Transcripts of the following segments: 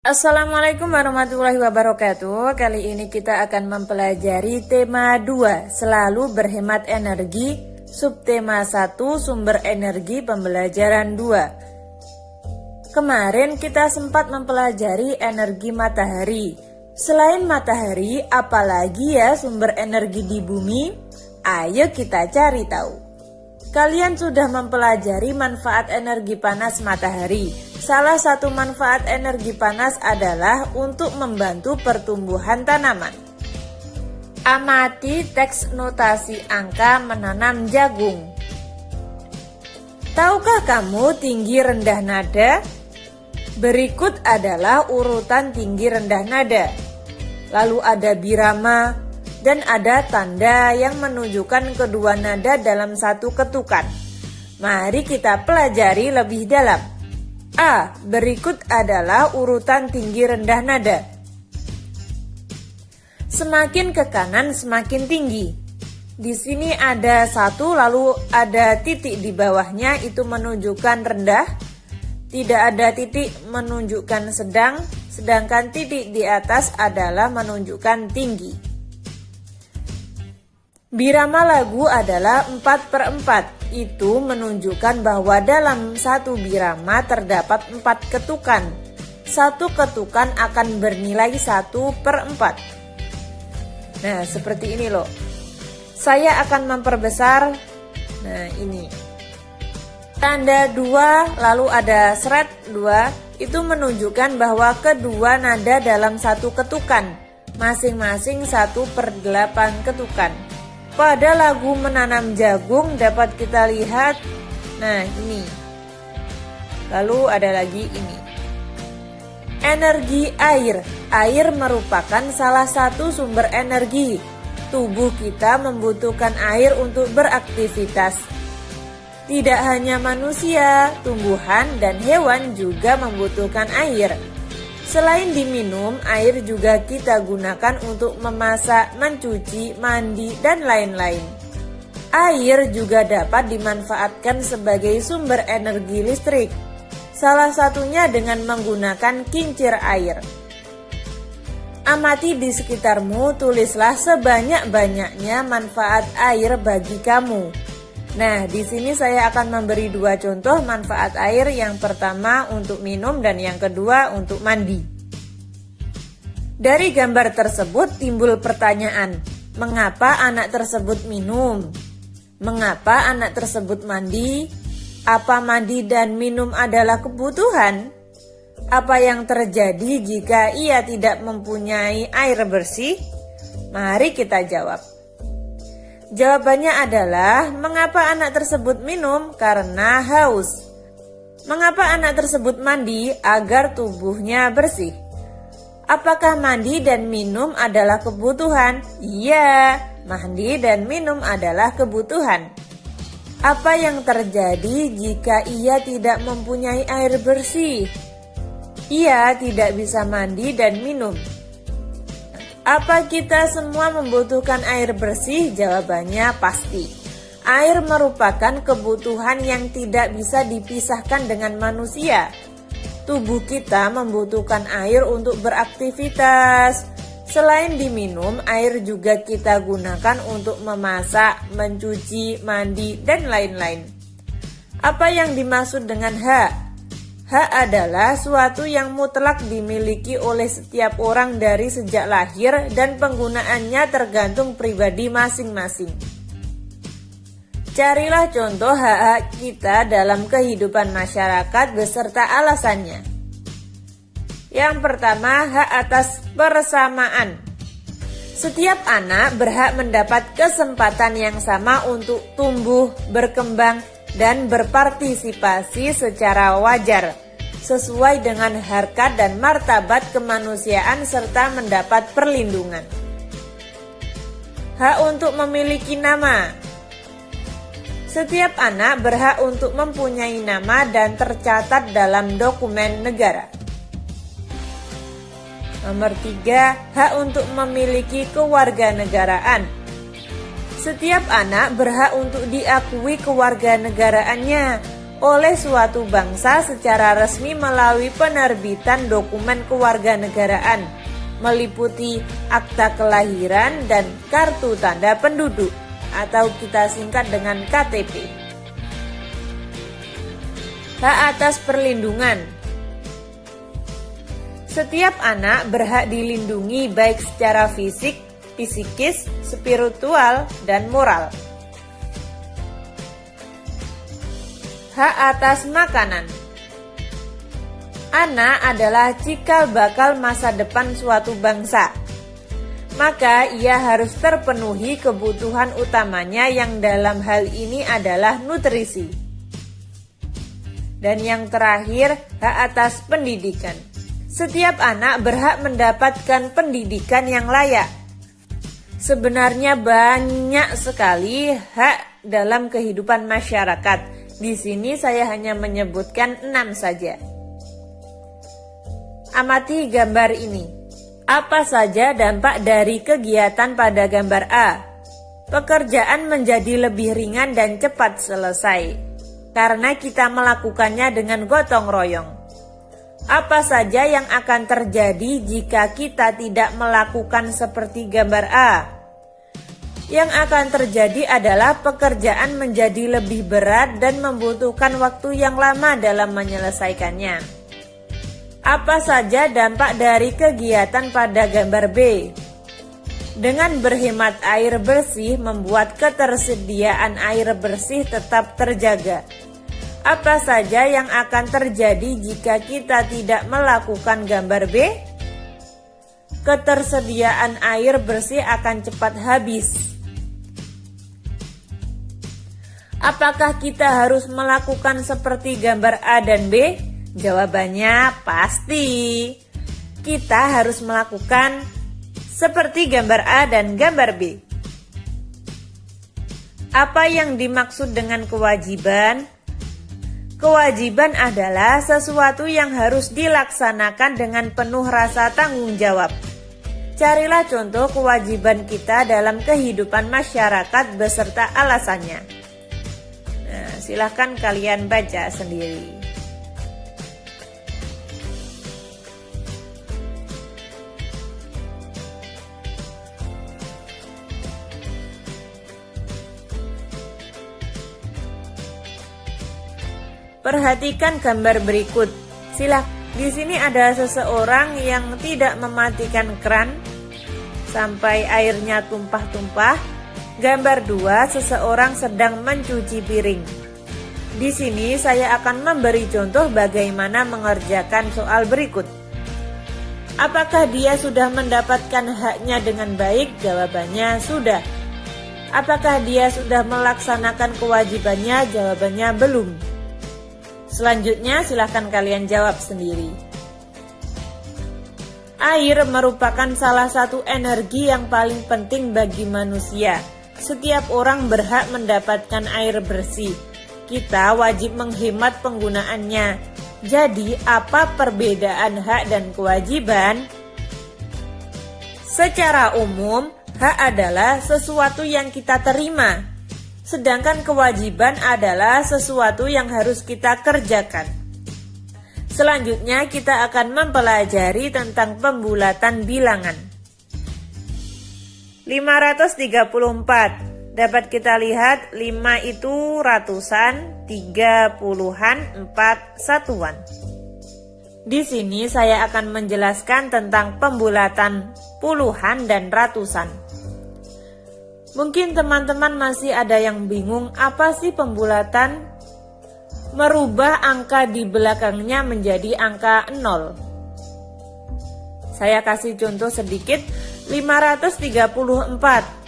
Assalamualaikum warahmatullahi wabarakatuh. Kali ini kita akan mempelajari tema 2, selalu berhemat energi, subtema 1, sumber energi pembelajaran 2. Kemarin kita sempat mempelajari energi matahari. Selain matahari, apalagi ya sumber energi di bumi? Ayo kita cari tahu. Kalian sudah mempelajari manfaat energi panas matahari. Salah satu manfaat energi panas adalah untuk membantu pertumbuhan tanaman. Amati teks notasi angka menanam jagung. Tahukah kamu tinggi rendah nada? Berikut adalah urutan tinggi rendah nada. Lalu ada birama dan ada tanda yang menunjukkan kedua nada dalam satu ketukan. Mari kita pelajari lebih dalam. A. Berikut adalah urutan tinggi rendah nada. Semakin ke kanan semakin tinggi. Di sini ada satu lalu ada titik di bawahnya, itu menunjukkan rendah. Tidak ada titik menunjukkan sedang, sedangkan titik di atas adalah menunjukkan tinggi. Birama lagu adalah 4/4. Itu menunjukkan bahwa dalam satu birama terdapat 4 ketukan. Satu ketukan akan bernilai 1/4. Nah, seperti ini loh. Saya akan memperbesar. Nah, ini. Tanda 2 lalu ada seret 2. Itu menunjukkan bahwa kedua nada dalam satu ketukan. Masing-masing 1/8 ketukan. Pada lagu menanam jagung dapat kita lihat, nah ini. Lalu ada lagi ini. Energi air. Air merupakan salah satu sumber energi. Tubuh kita membutuhkan air untuk beraktivitas. Tidak hanya manusia, tumbuhan dan hewan juga membutuhkan air. Selain diminum, air juga kita gunakan untuk memasak, mencuci, mandi, dan lain-lain. Air juga dapat dimanfaatkan sebagai sumber energi listrik. Salah satunya dengan menggunakan kincir air. Amati di sekitarmu, tulislah sebanyak-banyaknya manfaat air bagi kamu. Nah, di sini saya akan memberi 2 contoh manfaat air. Yang pertama untuk minum dan yang kedua untuk mandi. Dari gambar tersebut timbul pertanyaan, mengapa anak tersebut minum? Mengapa anak tersebut mandi? Apa mandi dan minum adalah kebutuhan? Apa yang terjadi jika ia tidak mempunyai air bersih? Mari kita jawab. Jawabannya adalah, mengapa anak tersebut minum? Karena haus. Mengapa anak tersebut mandi? Agar tubuhnya bersih. Apakah mandi dan minum adalah kebutuhan? Iya, mandi dan minum adalah kebutuhan. Apa yang terjadi jika ia tidak mempunyai air bersih? Ia tidak bisa mandi dan minum. Apa kita semua membutuhkan air bersih? Jawabannya pasti. Air merupakan kebutuhan yang tidak bisa dipisahkan dengan manusia. Tubuh kita membutuhkan air untuk beraktivitas. Selain diminum, air juga kita gunakan untuk memasak, mencuci, mandi, dan lain-lain. Apa yang dimaksud dengan hak? Hak adalah suatu yang mutlak dimiliki oleh setiap orang dari sejak lahir dan penggunaannya tergantung pribadi masing-masing. Carilah contoh hak-hak kita dalam kehidupan masyarakat beserta alasannya. Yang pertama, hak atas persamaan. Setiap anak berhak mendapat kesempatan yang sama untuk tumbuh, berkembang, dan berpartisipasi secara wajar, sesuai dengan harkat dan martabat kemanusiaan serta mendapat perlindungan. Hak untuk memiliki nama. Setiap anak berhak untuk mempunyai nama dan tercatat dalam dokumen negara. Nomor 3, hak untuk memiliki kewarganegaraan. Setiap anak berhak untuk diakui kewarganegaraannya oleh suatu bangsa secara resmi melalui penerbitan dokumen kewarganegaraan, meliputi akta kelahiran dan kartu tanda penduduk, atau kita singkat dengan KTP. Hak atas perlindungan. Setiap anak berhak dilindungi baik secara fisik, psikis, spiritual, dan moral. Hak atas makanan. Anak adalah cikal bakal masa depan suatu bangsa. Maka ia harus terpenuhi kebutuhan utamanya yang dalam hal ini adalah nutrisi. Dan yang terakhir, hak atas pendidikan. Setiap anak berhak mendapatkan pendidikan yang layak. Sebenarnya banyak sekali hak dalam kehidupan masyarakat. Di sini saya hanya menyebutkan 6 saja. Amati gambar ini. Apa saja dampak dari kegiatan pada gambar A? Pekerjaan menjadi lebih ringan dan cepat selesai, karena kita melakukannya dengan gotong royong. Apa saja yang akan terjadi jika kita tidak melakukan seperti gambar A? Yang akan terjadi adalah pekerjaan menjadi lebih berat dan membutuhkan waktu yang lama dalam menyelesaikannya. Apa saja dampak dari kegiatan pada gambar B? Dengan berhemat air bersih membuat ketersediaan air bersih tetap terjaga. Apa saja yang akan terjadi jika kita tidak melakukan gambar B? Ketersediaan air bersih akan cepat habis. Apakah kita harus melakukan seperti gambar A dan B? Jawabannya pasti. Kita harus melakukan seperti gambar A dan gambar B. Apa yang dimaksud dengan kewajiban? Kewajiban adalah sesuatu yang harus dilaksanakan dengan penuh rasa tanggung jawab. Carilah contoh kewajiban kita dalam kehidupan masyarakat beserta alasannya. Silahkan kalian baca sendiri. Perhatikan gambar berikut. Di sini ada seseorang yang tidak mematikan keran sampai airnya tumpah-tumpah. Gambar 2, seseorang sedang mencuci piring. Di sini saya akan memberi contoh bagaimana mengerjakan soal berikut. Apakah dia sudah mendapatkan haknya dengan baik? Jawabannya sudah. Apakah dia sudah melaksanakan kewajibannya? Jawabannya belum. Selanjutnya silahkan kalian jawab sendiri. Air merupakan salah satu energi yang paling penting bagi manusia. Setiap orang berhak mendapatkan air bersih. Kita wajib menghemat penggunaannya. Jadi, apa perbedaan hak dan kewajiban? Secara umum, hak adalah sesuatu yang kita terima. Sedangkan kewajiban adalah sesuatu yang harus kita kerjakan. Selanjutnya kita akan mempelajari tentang pembulatan bilangan. 534. Dapat kita lihat 5 itu ratusan, 3 puluhan, 4 satuan. Di sini saya akan menjelaskan tentang pembulatan puluhan dan ratusan. Mungkin teman-teman masih ada yang bingung apa sih pembulatan? Merubah angka di belakangnya menjadi angka 0. Saya kasih contoh sedikit, 534.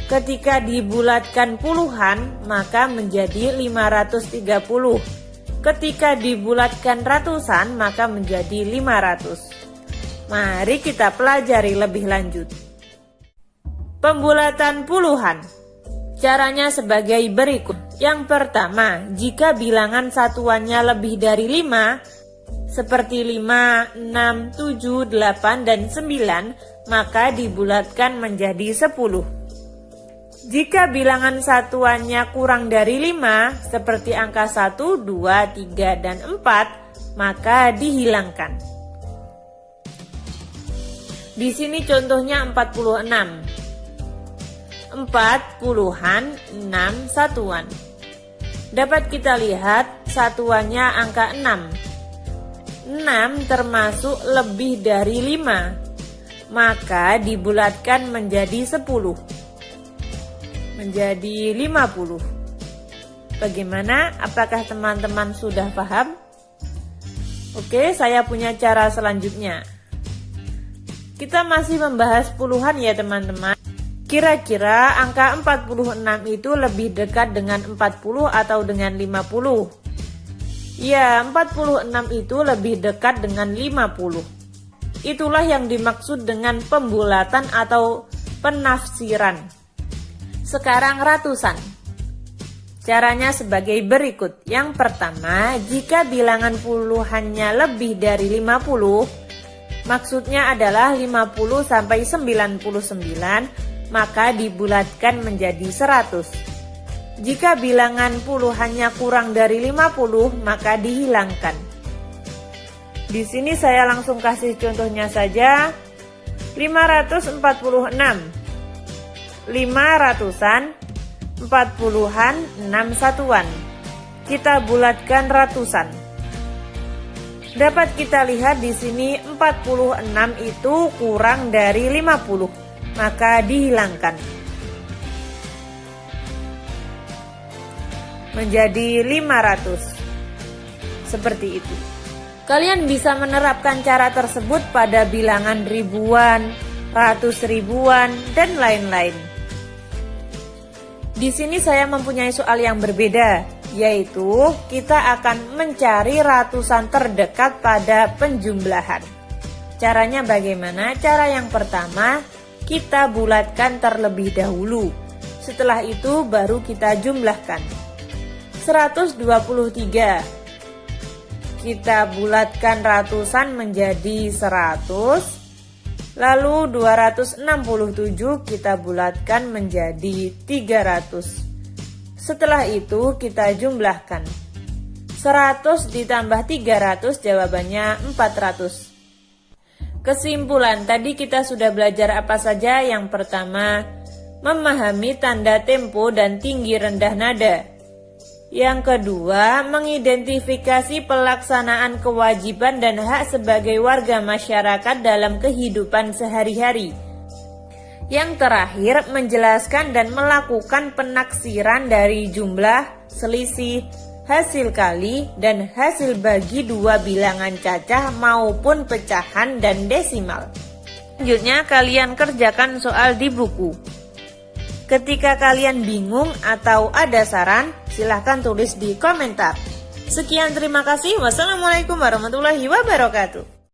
Ketika dibulatkan puluhan, maka menjadi 530. Ketika dibulatkan ratusan, maka menjadi 500. Mari kita pelajari lebih lanjut. Pembulatan puluhan. Caranya sebagai berikut. Yang pertama, jika bilangan satuannya lebih dari 5, seperti 5, 6, 7, 8, dan 9, maka dibulatkan menjadi 10. Jika bilangan satuannya kurang dari 5, seperti angka 1, 2, 3, dan 4, maka dihilangkan. Di sini contohnya 46. 4 puluhan 6 satuan. Dapat kita lihat satuannya angka 6. 6 termasuk lebih dari 5, maka dibulatkan menjadi 10. Menjadi 50. Bagaimana? Apakah teman-teman sudah paham? Oke, saya punya cara selanjutnya. Kita masih membahas puluhan ya teman-teman. Kira-kira angka 46 itu lebih dekat dengan 40 atau dengan 50? Ya, 46 itu lebih dekat dengan 50. Itulah yang dimaksud dengan pembulatan atau penafsiran. Sekarang ratusan. Caranya sebagai berikut. Yang pertama, jika bilangan puluhannya lebih dari 50, maksudnya adalah 50 sampai 99, maka dibulatkan menjadi 100. Jika bilangan puluhannya kurang dari 50, maka dihilangkan. Di sini saya langsung kasih contohnya saja. 546. 500-an, 40-an, 6 satuan. Kita bulatkan ratusan. Dapat kita lihat di sini 46 itu kurang dari 50, maka dihilangkan. Menjadi 500. Seperti itu. Kalian bisa menerapkan cara tersebut pada bilangan ribuan, ratus ribuan, dan lain-lain. Di sini saya mempunyai soal yang berbeda, yaitu kita akan mencari ratusan terdekat pada penjumlahan. Caranya bagaimana? Cara yang pertama, kita bulatkan terlebih dahulu. Setelah itu baru kita jumlahkan. 123. Kita bulatkan ratusan menjadi 100. Lalu 267 kita bulatkan menjadi 300. Setelah itu kita jumlahkan. 100 ditambah 300 jawabannya 400. Kesimpulan, tadi kita sudah belajar apa saja? Yang pertama, memahami tanda tempo dan tinggi rendah nada. Yang kedua, mengidentifikasi pelaksanaan kewajiban dan hak sebagai warga masyarakat dalam kehidupan sehari-hari. Yang terakhir, menjelaskan dan melakukan penaksiran dari jumlah, selisih, hasil kali, dan hasil bagi dua bilangan cacah maupun pecahan dan desimal. Selanjutnya, kalian kerjakan soal di buku. Ketika kalian bingung atau ada saran, silahkan tulis di komentar. Sekian, terima kasih. Wassalamualaikum warahmatullahi wabarakatuh.